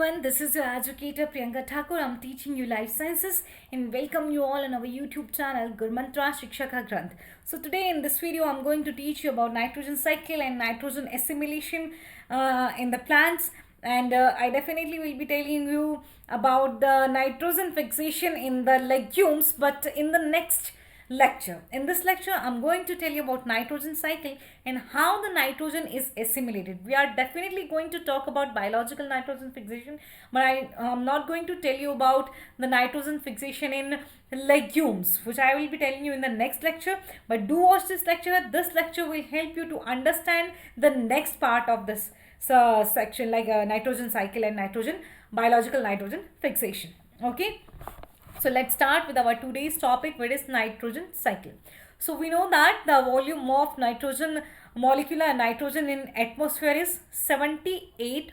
everyone, this is your educator Priyanka Thakur. I'm teaching you life sciences and welcome you all on our YouTube channel Gurmantra Shikshaka Granth. So today in this video I'm going to teach you about nitrogen cycle and nitrogen assimilation in the plants, and I definitely will be telling you about the nitrogen fixation in the legumes, but in the next lecture. In this lecture, I'm going to tell you about nitrogen cycle and how the nitrogen is assimilated. We are definitely going to talk about biological nitrogen fixation, but I am not going to tell you about the nitrogen fixation in legumes, which I will be telling you in the next lecture. But do watch this lecture. This lecture will help you to understand the next part of this section, like nitrogen cycle and biological nitrogen fixation. Okay. So let's start with our today's topic, which is nitrogen cycle. So we know that the volume of nitrogen, molecular nitrogen in atmosphere is 78%,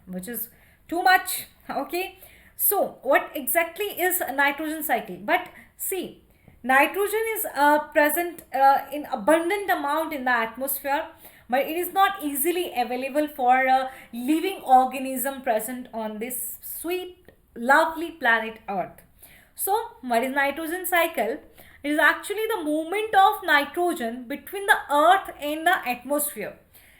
which is too much. Okay. So what exactly is a nitrogen cycle? But see, nitrogen is present in abundant amount in the atmosphere, but it is not easily available for a living organism present on this sweet, lovely planet Earth. So, what is nitrogen cycle? It is actually the movement of nitrogen between the earth and the atmosphere.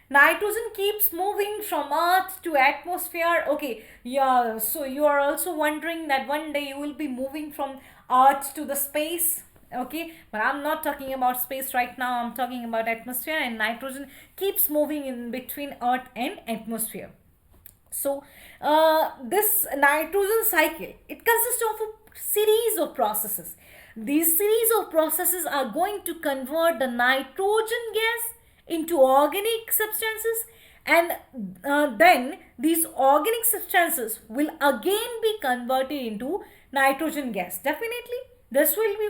Nitrogen keeps moving from earth to atmosphere. Okay, yeah, so you are also wondering that one day you will be moving from earth to the space. Okay, but I'm not talking about space right now. I'm talking about atmosphere, and nitrogen keeps moving in between earth and atmosphere. So this nitrogen cycle, it consists of a series of processes. These series of processes are going to convert the nitrogen gas into organic substances, and then these organic substances will again be converted into nitrogen gas. Definitely this will be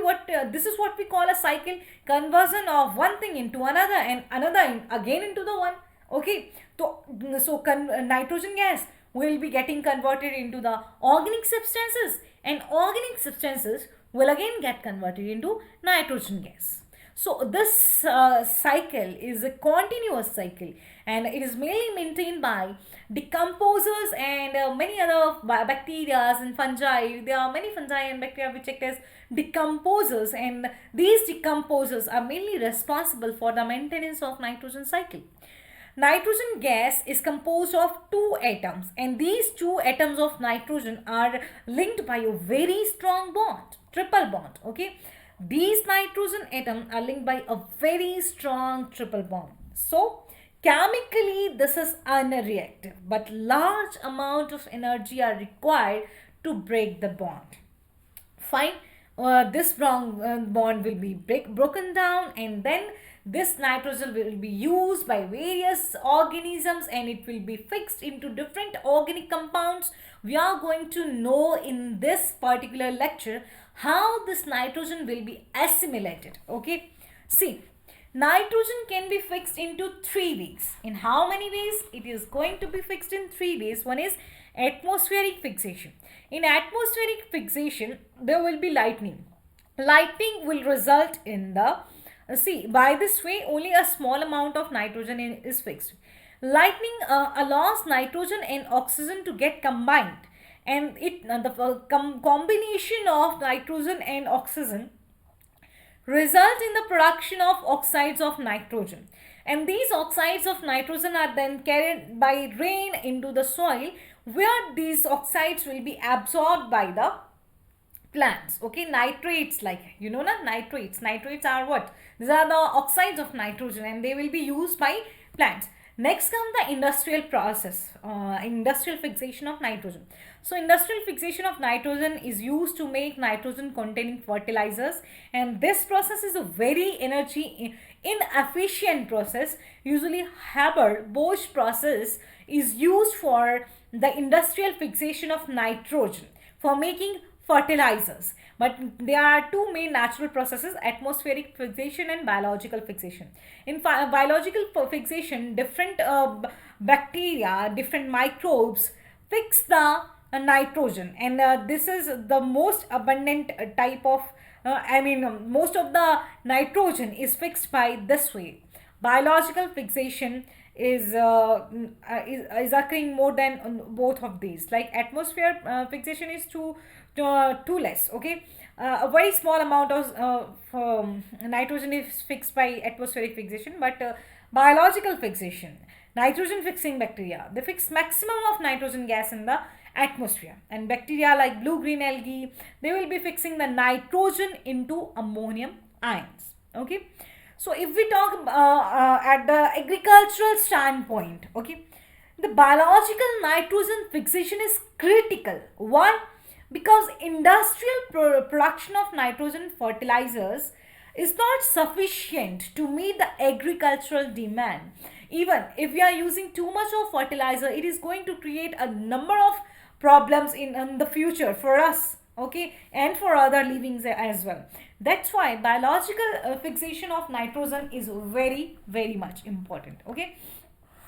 this is what we call a cycle: conversion of one thing into another and another again into the one. Okay, so nitrogen gas will be getting converted into the organic substances, and organic substances will again get converted into nitrogen gas. So this cycle is a continuous cycle, and it is mainly maintained by decomposers and many other bacteria and fungi. There are many fungi and bacteria which act as decomposers, and these decomposers are mainly responsible for the maintenance of nitrogen cycle. Nitrogen gas is composed of two atoms, and these two atoms of nitrogen are linked by a very strong bond, triple bond. Okay, these nitrogen atoms are linked by a very strong triple bond. So chemically this is unreactive, but large amount of energy are required to break the bond. Fine. This bond will be broken down, and then this nitrogen will be used by various organisms, and it will be fixed into different organic compounds. We are going to know in this particular lecture how this nitrogen will be assimilated. Okay, see, nitrogen can be fixed into three ways. In how many ways? It is going to be fixed in three ways. One is atmospheric fixation. In atmospheric fixation, there will be lightning. Lightning will result in the see, by this way only a small amount of nitrogen is fixed. Lightning allows nitrogen and oxygen to get combined, and the combination of nitrogen and oxygen result in the production of oxides of nitrogen, and these oxides of nitrogen are then carried by rain into the soil, where these oxides will be absorbed by the plants. Okay, nitrates, like you know na, nitrates are what? These are the oxides of nitrogen, and they will be used by plants. Next comes the industrial process, industrial fixation of nitrogen. So industrial fixation of nitrogen is used to make nitrogen containing fertilizers, and this process is a very energy inefficient process. Usually Haber-Bosch process is used for the industrial fixation of nitrogen for making fertilizers. But there are two main natural processes: atmospheric fixation and biological fixation. In biological fixation, different bacteria, different microbes fix the nitrogen, and this is the most abundant type of most of the nitrogen is fixed by this way. Biological fixation is occurring more than both of these. Like atmosphere fixation is too less. Okay, a very small amount of nitrogen is fixed by atmospheric fixation, but biological fixation, nitrogen fixing bacteria, they fix maximum of nitrogen gas in the atmosphere. And bacteria like blue green algae, they will be fixing the nitrogen into ammonium ions. Okay, so if we talk at the agricultural standpoint, okay, the biological nitrogen fixation is critical. Why? Because industrial production of nitrogen fertilizers is not sufficient to meet the agricultural demand. Even if we are using too much of fertilizer, it is going to create a number of problems in the future for us, okay, and for other livings as well. That's why biological fixation of nitrogen is very much important. Okay,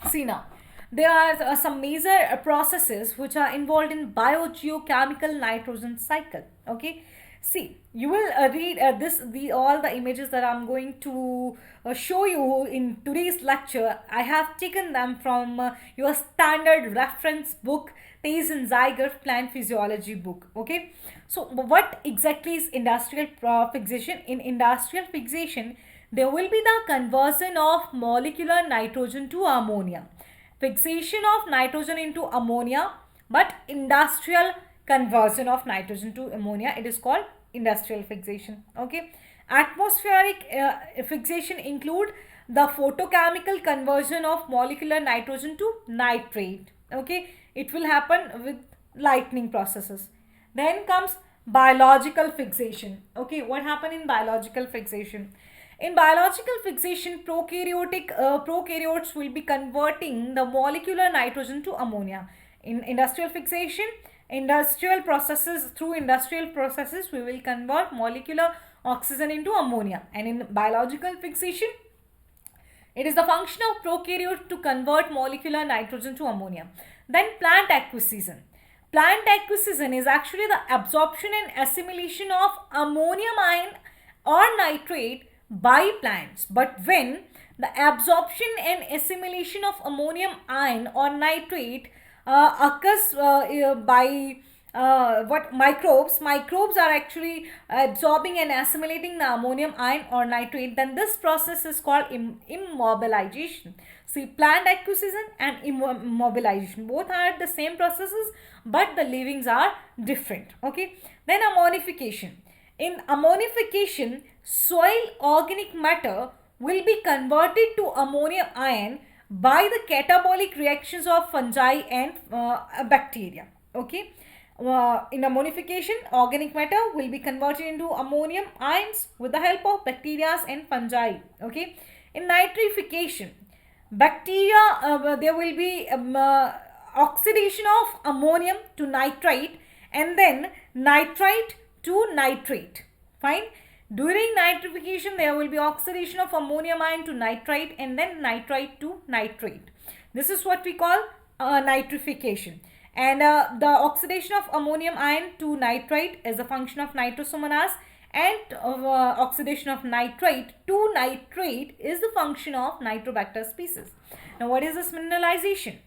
see now, there are some major processes which are involved in biogeochemical nitrogen cycle. Okay, see, you will read all the images that I'm going to show you in today's lecture. I have taken them from your standard reference book, Theis and Zeiger plant physiology book. Okay, so what exactly is industrial fixation? In industrial fixation, there will be the conversion of molecular nitrogen to ammonia, fixation of nitrogen into ammonia, but industrial conversion of nitrogen to ammonia, it is called industrial fixation. Okay, atmospheric fixation include the photochemical conversion of molecular nitrogen to nitrate. Okay, it will happen with lightning processes. Then comes biological fixation. Okay, what happened in biological fixation? In biological fixation, prokaryotes will be converting the molecular nitrogen to ammonia. In industrial fixation, through industrial processes, we will convert molecular oxygen into ammonia. And in biological fixation, it is the function of prokaryote to convert molecular nitrogen to ammonia. Then plant acquisition. Plant acquisition is actually the absorption and assimilation of ammonium ion or nitrate by plants. But when the absorption and assimilation of ammonium ion or nitrate occurs by what microbes are actually absorbing and assimilating the ammonium ion or nitrate, then this process is called immobilization. See, plant acquisition and immobilization, both are the same processes, but the leavings are different. Okay, then ammonification. In ammonification, soil organic matter will be converted to ammonium ion by the catabolic reactions of fungi and bacteria. Okay, in ammonification, organic matter will be converted into ammonium ions with the help of bacteria and fungi. Okay, in nitrification, bacteria, there will be oxidation of ammonium to nitrite and then nitrite to nitrate. Fine. During nitrification, there will be oxidation of ammonium ion to nitrite and then nitrite to nitrate. This is what we call nitrification. And the oxidation of ammonium ion to nitrite is a function of nitrosomonas, and oxidation of nitrite to nitrate is the function of Nitrobacter species. Now, what is this mineralization?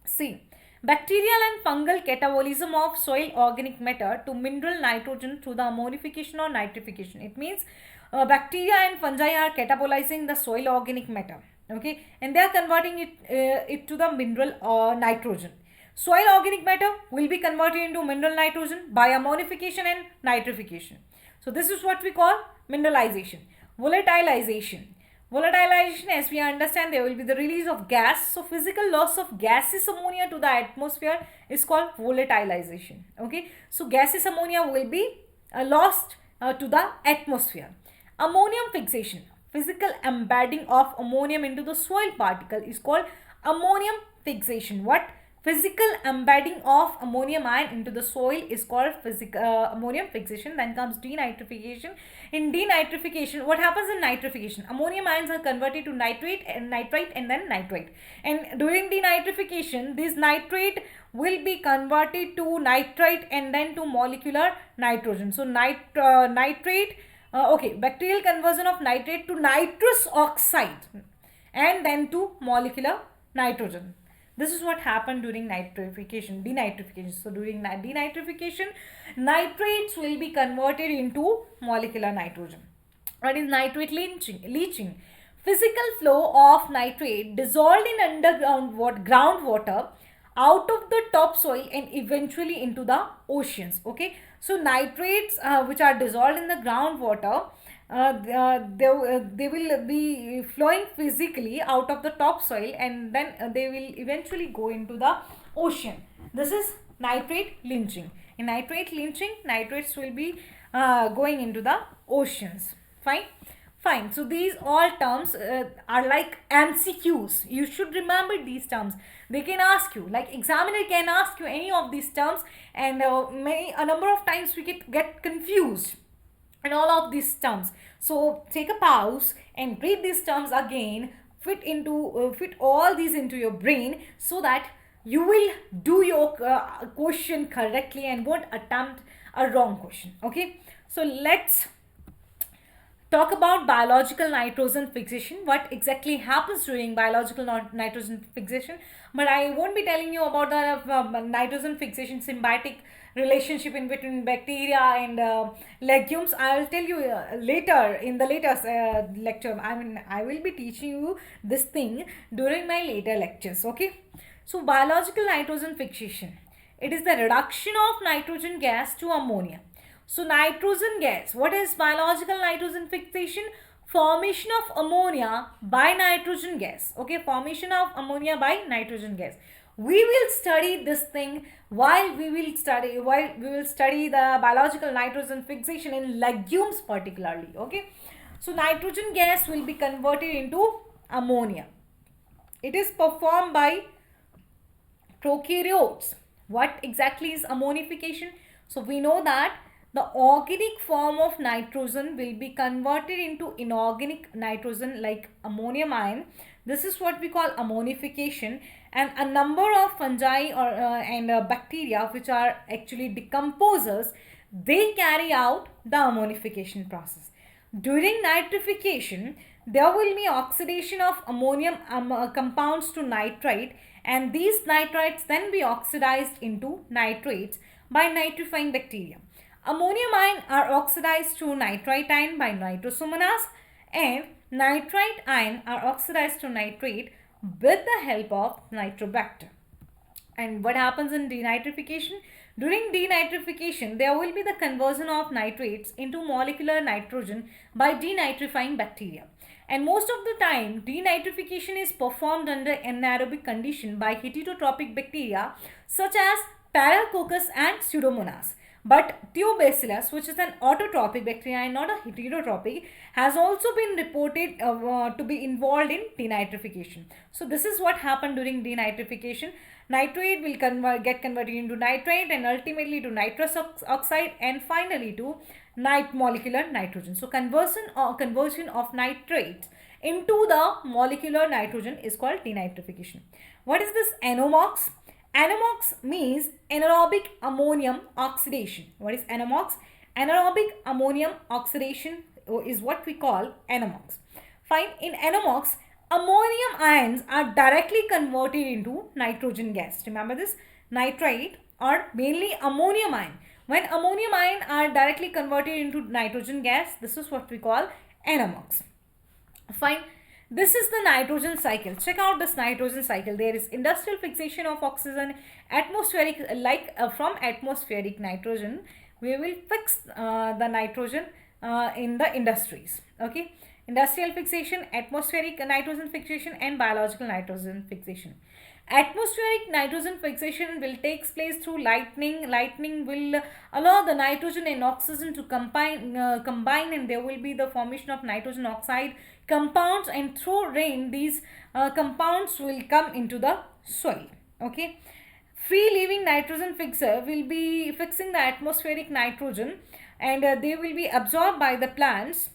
See, bacterial and fungal catabolism of soil organic matter to mineral nitrogen through the ammonification or nitrification. It means bacteria and fungi are catabolizing the soil organic matter, okay, and they are converting it to the mineral nitrogen. Soil organic matter will be converted into mineral nitrogen by ammonification and nitrification. So this is what we call mineralization. Volatilization. Volatilization, as we understand, there will be the release of gas. So physical loss of gaseous ammonia to the atmosphere is called volatilization. Okay, so gaseous ammonia will be lost to the atmosphere. Ammonium fixation. Physical embedding of ammonium into the soil particle is called ammonium fixation. What? Physical embedding of ammonium ion into the soil is called ammonium fixation. Then comes denitrification. In denitrification, what happens in nitrification? Ammonium ions are converted to nitrate and nitrite and then nitrite. And during denitrification, this nitrate will be converted to nitrite and then to molecular nitrogen. So nitrate, bacterial conversion of nitrate to nitrous oxide and then to molecular nitrogen. This is what happened during denitrification. So during denitrification, nitrates will be converted into molecular nitrogen. What is nitrate leaching? Physical flow of nitrate dissolved in underground groundwater out of the topsoil and eventually into the oceans. Okay, so nitrates which are dissolved in the groundwater, they will be flowing physically out of the topsoil, and then they will eventually go into the ocean. This is nitrate leaching. In nitrate leaching, nitrates will be going into the oceans. Fine. So these all terms are like MCQs. You should remember these terms. They can ask you, like examiner can ask you any of these terms, and a number of times we get confused in all of these terms. So take a pause and read these terms again. Fit all these into your brain so that you will do your question correctly and won't attempt a wrong question. Okay. So let's talk about biological nitrogen fixation. What exactly happens during biological nitrogen fixation? But I won't be telling you about the nitrogen fixation symbiotic relationship in between bacteria and legumes. I will tell you later in the later lecture. I will be teaching you this thing during my later lectures. Okay. So biological nitrogen fixation, it is the reduction of nitrogen gas to ammonia. So nitrogen gas, what is biological nitrogen fixation? Formation of ammonia by nitrogen gas. Okay, formation of ammonia by nitrogen gas. We will study this thing while we will study the biological nitrogen fixation in legumes particularly. Okay, so nitrogen gas will be converted into ammonia. It is performed by prokaryotes. What exactly is ammonification? So we know that the organic form of nitrogen will be converted into inorganic nitrogen like ammonium ion. This is what we call ammonification, and a number of fungi and bacteria which are actually decomposers, they carry out the ammonification process. During nitrification, there will be oxidation of ammonium compounds to nitrite, and these nitrites then be oxidized into nitrates by nitrifying bacteria. Ammonium ion are oxidized to nitrite ion by Nitrosomonas, and nitrite ion are oxidized to nitrate with the help of Nitrobacter. And what happens in denitrification? During denitrification, there will be the conversion of nitrates into molecular nitrogen by denitrifying bacteria. And most of the time, denitrification is performed under anaerobic condition by heterotrophic bacteria such as Paracoccus and Pseudomonas. But Thiobacillus, which is an autotrophic bacteria and not a heterotrophic, has also been reported to be involved in denitrification. So this is what happened during denitrification. Nitrate will get converted into nitrate and ultimately to nitrous oxide and finally to molecular nitrogen. So conversion of nitrates into the molecular nitrogen is called denitrification. What is this NOMOX? NOMOX means anaerobic ammonium oxidation. What is NOMOX? Anaerobic ammonium oxidation is what we call NOMOX. Fine. In NOMOX, ammonium ions are directly converted into nitrogen gas. Remember this? Nitrite or mainly ammonium ion. When ammonium ion are directly converted into nitrogen gas, this is what we call NOMOX. Fine. This is the nitrogen cycle. Check out this nitrogen cycle. There is industrial fixation of oxygen, atmospheric, from atmospheric nitrogen. We will fix the nitrogen in the industries. Okay. Industrial fixation, atmospheric nitrogen fixation and biological nitrogen fixation. Atmospheric nitrogen fixation will take place through lightning. Lightning will allow the nitrogen and oxygen to combine and there will be the formation of nitrogen oxide compounds, and through rain these compounds will come into the soil. Okay. Free living nitrogen fixer will be fixing the atmospheric nitrogen, and they will be absorbed by the plants,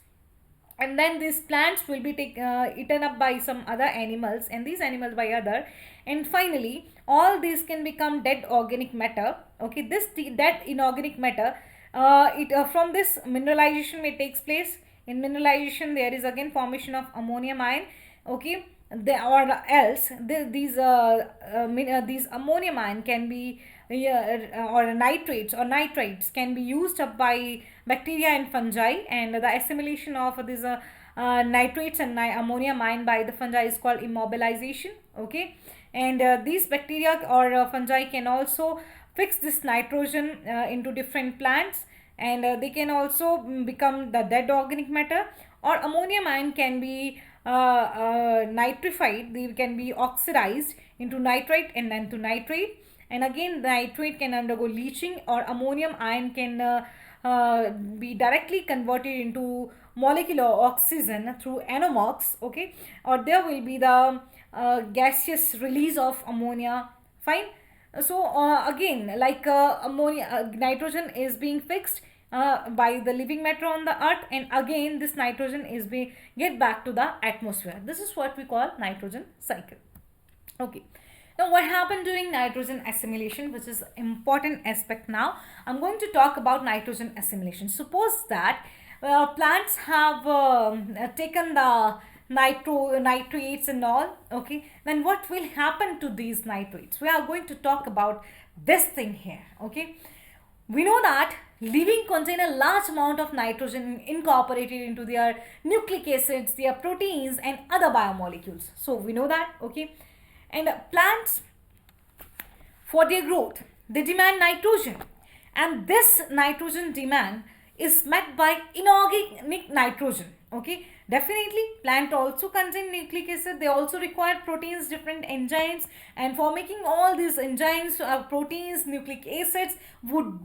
and then these plants will be eaten up by some other animals and these animals by other, and finally all these can become dead organic matter. Okay, this dead inorganic matter, from this mineralization may takes place. In mineralization there is again formation of ammonium ion. Okay, or else these ammonium ion can be or nitrates or nitrites can be used up by bacteria and fungi, and the assimilation of these nitrates and ammonium ion by the fungi is called immobilization. Okay, and these bacteria or fungi can also fix this nitrogen into different plants, and they can also become the dead organic matter, or ammonium ion can be nitrified, they can be oxidized into nitrite and then to nitrate, and again the nitrate can undergo leaching, or ammonium ion can be directly converted into molecular oxygen through NOx. Okay, or there will be the gaseous release of ammonia. Fine. So again, like ammonia, nitrogen is being fixed by the living matter on the earth, and again this nitrogen is being get back to the atmosphere. This is what we call nitrogen cycle. Okay, now what happened during nitrogen assimilation, which is important aspect. Now I'm going to talk about nitrogen assimilation. Suppose that plants have taken the nitrates and all. Okay, then what will happen to these nitrates? We are going to talk about this thing here. Okay, we know that living contain a large amount of nitrogen incorporated into their nucleic acids, their proteins and other biomolecules. So we know that. Okay, and plants, for their growth, they demand nitrogen, and this nitrogen demand is met by inorganic nitrogen. Okay, definitely plant also contain nucleic acid, they also require proteins, different enzymes, and for making all these enzymes, proteins, nucleic acids,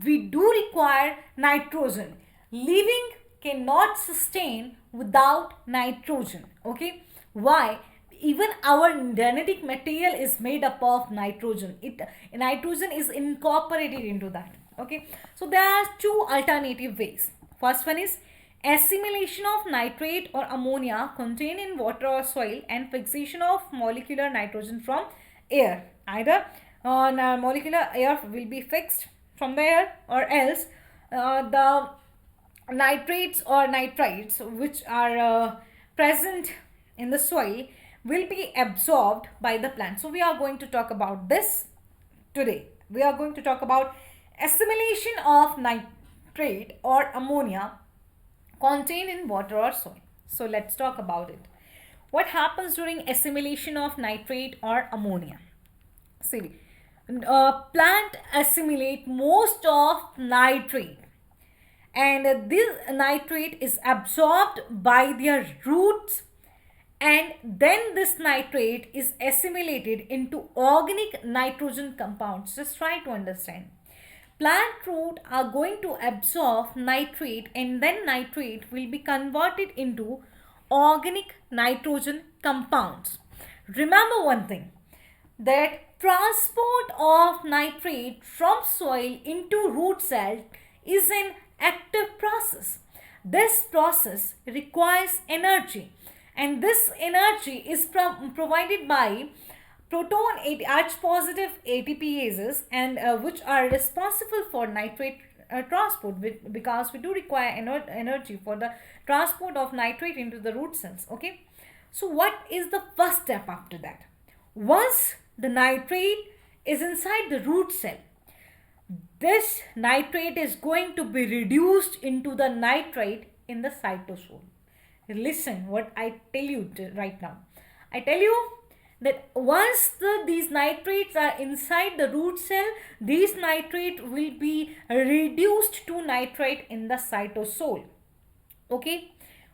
we do require nitrogen. Living cannot sustain without nitrogen. Okay, why? Even our genetic material is made up of nitrogen. Nitrogen is incorporated into that. Okay, so there are two alternative ways. First one is assimilation of nitrate or ammonia contained in water or soil and fixation of molecular nitrogen from air. Either molecular air will be fixed from the air, or else the nitrates or nitrites which are present in the soil will be absorbed by the plant. So we are going to talk about this today. We are going to talk about assimilation of nitrate or ammonia contained in water or soil. So let's talk about it. What happens during assimilation of nitrate or ammonia? See, plant assimilate most of nitrate, and this nitrate is absorbed by their roots, and then this nitrate is assimilated into organic nitrogen compounds. Just try to understand. Plant root are going to absorb nitrate, and then nitrate will be converted into organic nitrogen compounds. Remember one thing, that transport of nitrate from soil into root cell is an active process. This process requires energy, and this energy is provided by proton H positive ATPases, and which are responsible for nitrate transport, because we do require energy for the transport of nitrate into the root cells. Okay, so what is the first step after that? Once the nitrate is inside the root cell, this nitrate is going to be reduced into the nitrite in the cytosol. Listen what I tell you right now. I tell you that once these nitrates are inside the root cell, these nitrate will be reduced to nitrite in the cytosol. Okay,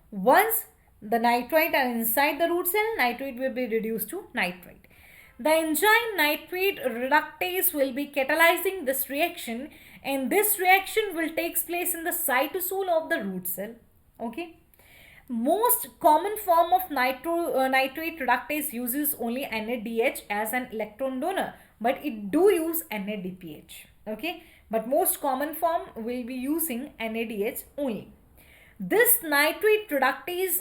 once the nitrite are inside the root cell, nitrate will be reduced to nitrite. The enzyme nitrate reductase will be catalyzing this reaction, and this reaction will take place in the cytosol of the root cell. Okay, most common form of nitrate reductase uses only NADH as an electron donor, but it do use NADPH. Okay, but most common form will be using NADH only. This nitrate reductase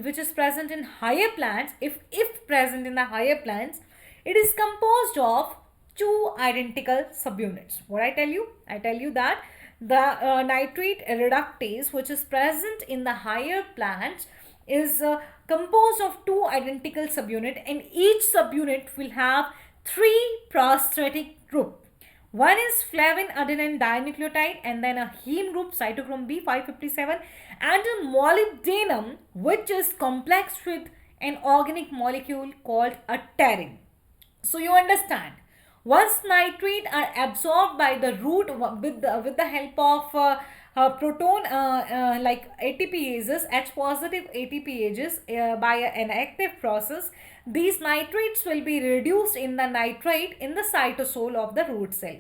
which is present in higher plants, if present in the higher plants, it is composed of two identical subunits. What I tell you? I tell you that the nitrate reductase which is present in the higher plants is composed of two identical subunits, and each subunit will have three prosthetic group. One is flavin adenine dinucleotide, and then a heme group cytochrome B557, and a molybdenum, which is complex with an organic molecule called a pterin. So you understand, once nitrate are absorbed by the root with the help of proton like ATPases, H positive ATPases by an active process, these nitrates will be reduced in the nitrite in the cytosol of the root cell.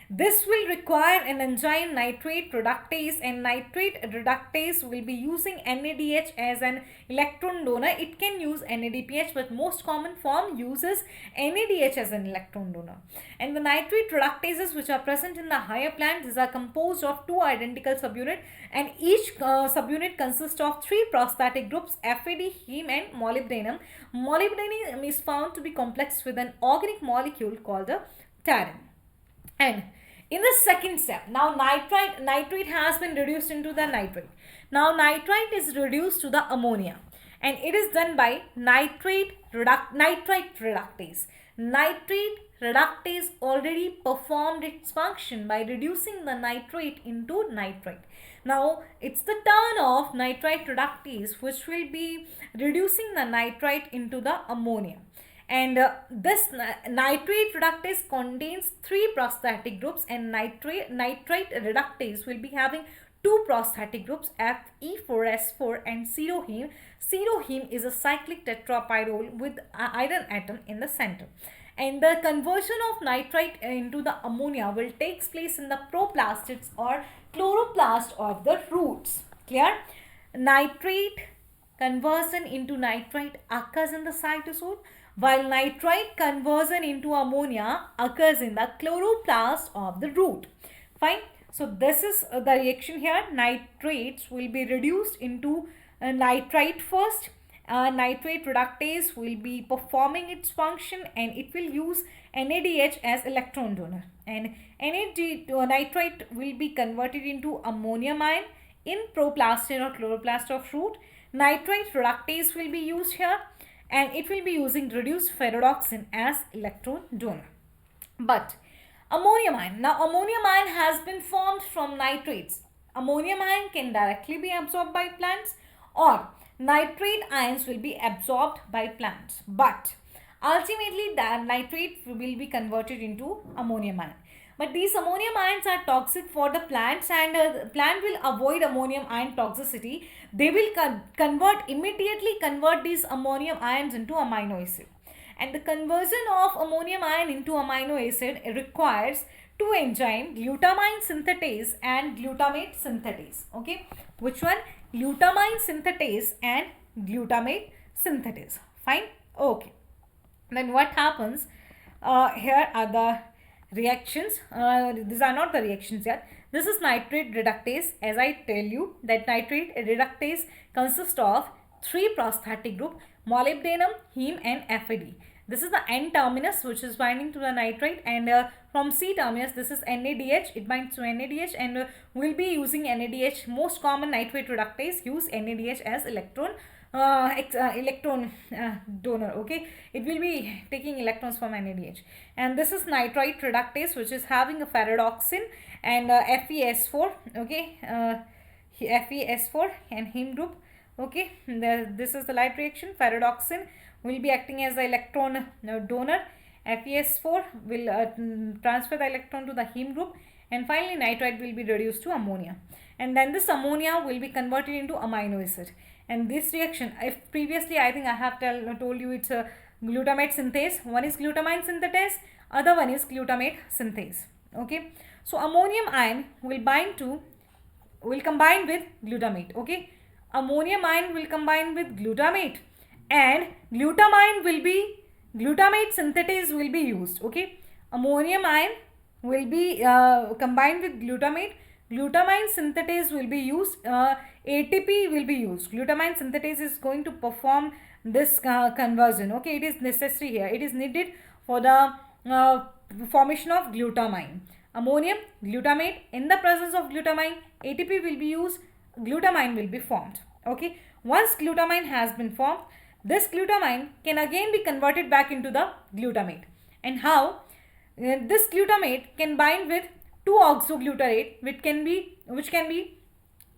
This will require an enzyme nitrate reductase, and nitrate reductase will be using NADH as an electron donor. It can use NADPH, but most common form uses NADH as an electron donor. And the nitrate reductases which are present in the higher plants, these are composed of two identical subunits, and each subunit consists of three prosthetic groups, FAD, heme and molybdenum. Molybdenum is found to be complex with an organic molecule called a pterin. And in the second step, now nitrate has been reduced into the nitrate. Now nitrite is reduced to the ammonia, and it is done by nitrite reductase. Nitrate reductase already performed its function by reducing the nitrate into nitrite. Now it's the turn of nitrite reductase which will be reducing the nitrite into the ammonia. And this nitrate reductase contains three prosthetic groups, and nitrite reductase will be having two prosthetic groups, Fe4S4 and seroheme. Seroheme is a cyclic tetrapyrrole with iron atom in the center. And the conversion of nitrite into the ammonia will take place in the proplastids or chloroplast of the roots. Clear? Nitrate conversion into nitrite occurs in the cytosol, while nitrite conversion into ammonia occurs in the chloroplast of the root. Fine. So this is the reaction here. Nitrates will be reduced into nitrite first. Nitrate reductase will be performing its function, and it will use NADH as electron donor. And nitrite will be converted into ammonium ion in proplastid or chloroplast of root. Nitrite reductase will be used here, and it will be using reduced ferredoxin as electron donor. But ammonium ion, now ammonium ion has been formed from nitrates. Ammonium ion can directly be absorbed by plants, or nitrate ions will be absorbed by plants, but ultimately the nitrate will be converted into ammonium ion. But these ammonium ions are toxic for the plants, and the plant will avoid ammonium ion toxicity. They will immediately convert these ammonium ions into amino acid. And the conversion of ammonium ion into amino acid requires two enzymes, glutamine synthetase and glutamate synthetase. Okay, which one? Glutamine synthetase and glutamate synthetase. Fine. Okay. Then what happens? Here are the reactions. These are not the reactions yet. This is nitrate reductase. As I tell you that nitrate reductase consists of three prosthetic group, molybdenum, heme and FAD. This is the N terminus which is binding to the nitrite, and from C terminus this is NADH. It binds to NADH, and we'll be using NADH. Most common nitrate reductase use NADH as electron donor. Okay, it will be taking electrons from NADH. And this is nitrite reductase, which is having a ferredoxin and FeS4. Okay, FeS4 and heme group. Okay, this is the light reaction. Ferredoxin will be acting as the electron donor. FeS4 will transfer the electron to the heme group, and finally nitrite will be reduced to ammonia, and then this ammonia will be converted into amino acid. And this reaction, if previously I think I have told you it's a glutamate synthase. One is glutamine synthetase, other one is glutamate synthase. Okay, so ammonium ion will combine with glutamate. Okay, ammonium ion will combine with glutamate, and glutamate synthetase will be used. Okay, ammonium ion will be combined with glutamate. Glutamine synthetase will be used. ATP will be used. Glutamine synthetase is going to perform this conversion. Okay, it is necessary here. It is needed for the formation of glutamine. Ammonium, glutamate. In the presence of glutamine, ATP will be used. Glutamine will be formed. Okay. Once glutamine has been formed, this glutamine can again be converted back into the glutamate. And how? This glutamate can bind with 2-oxoglutarate, which can be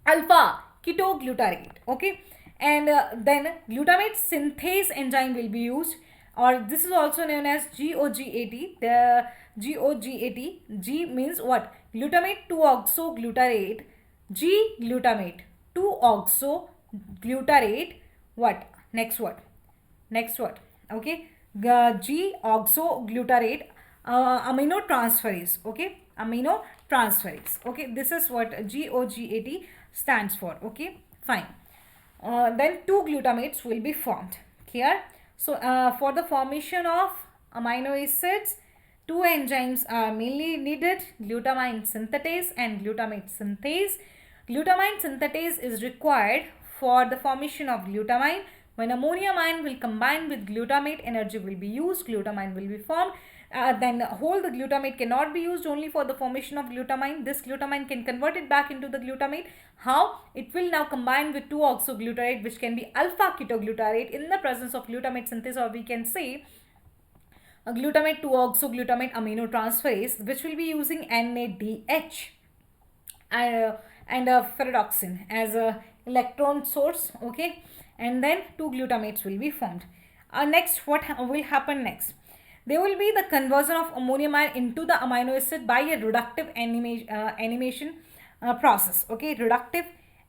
alpha ketoglutarate. Okay, and then glutamate synthase enzyme will be used, or this is also known as GOGAT. The GOGAT, G means what? Glutamate 2-oxoglutarate, G glutamate 2-oxoglutarate. What? Next what? Next what? Okay, G oxoglutarate aminotransferase. Okay, aminotransferase. Okay, this is what GOGAT stands for. Okay, fine. Then 2 glutamates will be formed. Clear? So for the formation of amino acids, 2 enzymes are mainly needed: glutamine synthetase and glutamate synthase. Glutamine synthetase is required for the formation of glutamine. When ammonium will combine with glutamate, energy will be used, glutamine will be formed. Then whole the glutamate cannot be used only for the formation of glutamine. This glutamine can convert it back into the glutamate. How? It will now combine with 2-oxoglutarate, which can be alpha ketoglutarate in the presence of glutamate synthase, or we can say a glutamate 2-oxoglutamate aminotransferase, which will be using NADH and ferredoxin as a electron source. Okay, and then 2 glutamates will be formed. Next, what will happen next? There will be the conversion of ammonium ion into the amino acid by a reductive animation process. Okay, reductive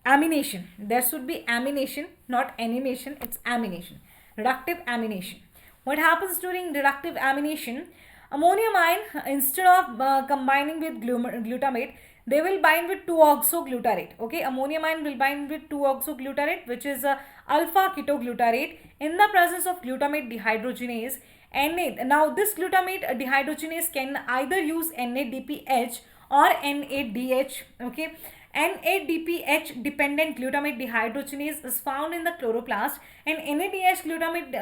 amination. There should be amination, not animation. It's amination. Reductive amination. What happens during reductive amination? Ammonium ion, instead of combining with glutamate, they will bind with 2-oxoglutarate. Okay, ammonium ion will bind with 2-oxoglutarate, which is alpha ketoglutarate, in the presence of glutamate dehydrogenase. Now this glutamate dehydrogenase can either use NADPH or NADH. Okay, NADPH dependent glutamate dehydrogenase is found in the chloroplast, and NADH glutamate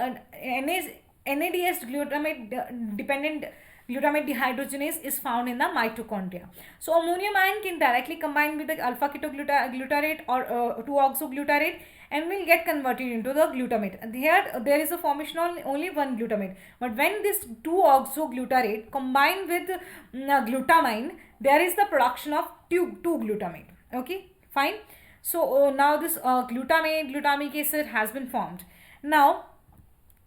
dependent glutamate dehydrogenase is found in the mitochondria. So ammonium ion can directly combine with the alpha ketoglutarate or 2-oxoglutarate and will get converted into the glutamate. Here there is a formation of only one glutamate, but when this 2-oxoglutarate combine with glutamine, there is the production of 2 glutamate. Okay, fine. So now this glutamic acid has been formed. Now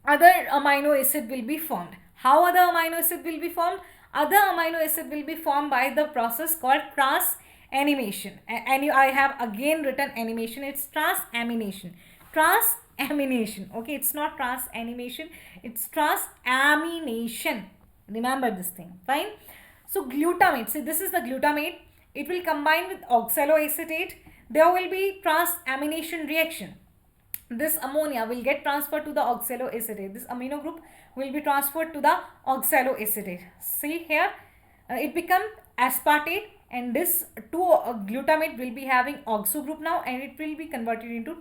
other amino acid will be formed. How other amino acid will be formed? Other amino acid will be formed by the process called transamination. And I have again written animation. It's transamination. Transamination. Okay, it's not transamination. It's transamination. Remember this thing. Fine. So glutamate. See, this is the glutamate. It will combine with oxaloacetate. There will be transamination reaction. This ammonia will get transferred to the oxaloacetate. This amino group will be transferred to the oxaloacetate. See here, it become aspartate, and this 2-glutamate will be having oxo group now, and it will be converted into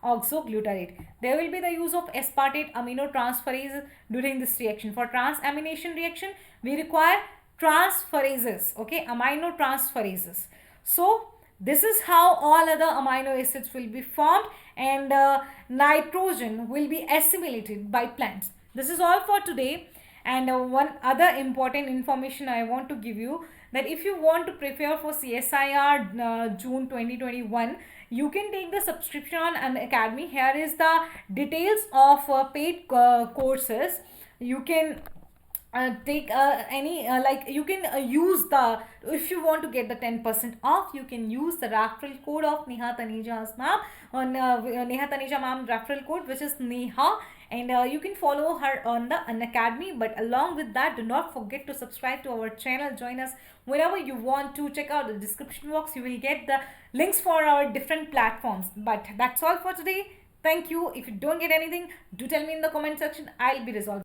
2-oxoglutarate. There will be the use of aspartate aminotransferase during this reaction. For transamination reaction, we require transferases. Okay, aminotransferases. So this is how all other amino acids will be formed, and nitrogen will be assimilated by plants. This is all for today. And one other important information I want to give you, that if you want to prepare for CSIR June 2021, you can take the subscription on Unacademy. Here is the details of paid courses. You can take any like you can use the, if you want to get the 10% off, you can use the referral code of Neha Taneja's ma'am on Neha Taneja ma'am referral code, which is Neha, and you can follow her on the Unacademy. But along with that, do not forget to subscribe to our channel. Join us whenever you want to. Check out the description box. You will get the links for our different platforms. But that's all for today. Thank you. If you don't get anything, do tell me in the comment section. I'll be resolving.